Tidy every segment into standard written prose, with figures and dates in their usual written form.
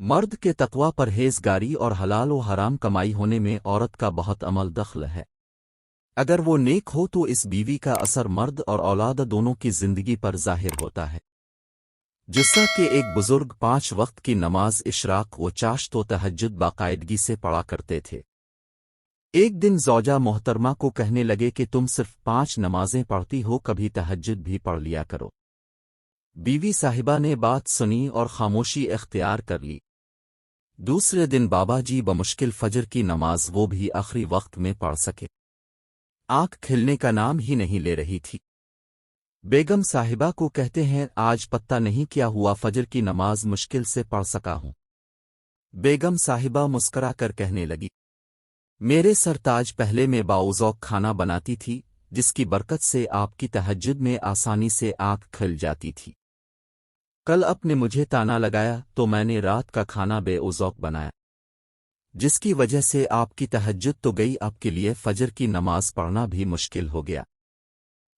مرد کے تقوی پرہیزگاری اور حلال و حرام کمائی ہونے میں عورت کا بہت عمل دخل ہے۔ اگر وہ نیک ہو تو اس بیوی کا اثر مرد اور اولاد دونوں کی زندگی پر ظاہر ہوتا ہے۔ جس طرح کہ ایک بزرگ 5 وقت کی نماز اشراق و چاشت و تہجد باقاعدگی سے پڑھا کرتے تھے۔ ایک دن زوجہ محترمہ کو کہنے لگے کہ تم صرف 5 نمازیں پڑھتی ہو، کبھی تہجد بھی پڑھ لیا کرو۔ بیوی صاحبہ نے بات سنی اور خاموشی اختیار کر لی۔ دوسرے دن بابا جی بمشکل فجر کی نماز، وہ بھی آخری وقت میں پڑھ سکے۔ آنکھ کھلنے کا نام ہی نہیں لے رہی تھی۔ بیگم صاحبہ کو کہتے ہیں آج پتہ نہیں کیا ہوا، فجر کی نماز مشکل سے پڑھ سکا ہوں۔ بیگم صاحبہ مسکرا کر کہنے لگی، میرے سرتاج پہلے میں باوذوق کھانا بناتی تھی، جس کی برکت سے آپ کی تہجد میں آسانی سے آنکھ کھل جاتی تھی۔ کل آپ نے مجھے تانا لگایا تو میں نے رات کا کھانا بے اوذوق بنایا، جس کی وجہ سے آپ کی تہجد تو گئی، آپ کے لیے فجر کی نماز پڑھنا بھی مشکل ہو گیا۔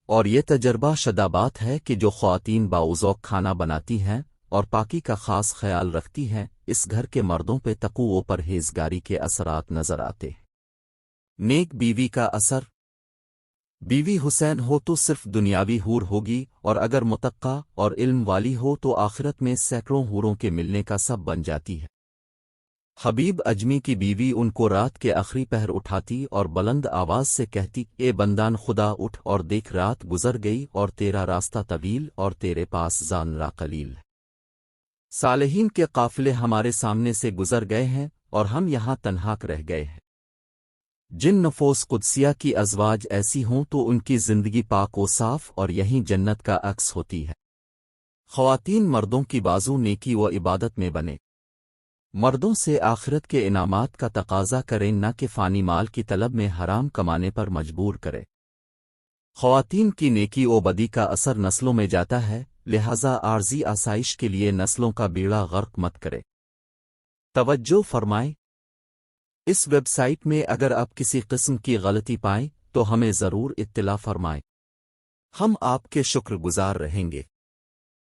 اور یہ تجربہ شدہ بات ہے کہ جو خواتین باوذوق کھانا بناتی ہیں اور پاکی کا خاص خیال رکھتی ہیں، اس گھر کے مردوں پہ تقوی و پرہیزگاری کے اثرات نظر آتے ہیں۔ نیک بیوی کا اثر۔ بیوی حسین ہو تو صرف دنیاوی حور ہوگی، اور اگر متقی اور علم والی ہو تو آخرت میں سینکڑوں حوروں کے ملنے کا سبب بن جاتی ہے۔ حبیب اجمی کی بیوی ان کو رات کے آخری پہر اٹھاتی اور بلند آواز سے کہتی، اے بندان خدا اٹھ اور دیکھ، رات گزر گئی اور تیرا راستہ طویل اور تیرے پاس زان را قلیل ہے۔ صالحین کے قافلے ہمارے سامنے سے گزر گئے ہیں اور ہم یہاں تنہا رہ گئے ہیں۔ جن نفوس قدسیہ کی ازواج ایسی ہوں تو ان کی زندگی پاک و صاف اور یہیں جنت کا عکس ہوتی ہے۔ خواتین مردوں کی بازو نیکی و عبادت میں بنے، مردوں سے آخرت کے انعامات کا تقاضا کریں، نہ کہ فانی مال کی طلب میں حرام کمانے پر مجبور کرے۔ خواتین کی نیکی و بدی کا اثر نسلوں میں جاتا ہے، لہذا عارضی آسائش کے لیے نسلوں کا بیڑا غرق مت کرے۔ توجہ فرمائیں، اس ویب سائٹ میں اگر آپ کسی قسم کی غلطی پائیں تو ہمیں ضرور اطلاع فرمائیں، ہم آپ کے شکر گزار رہیں گے۔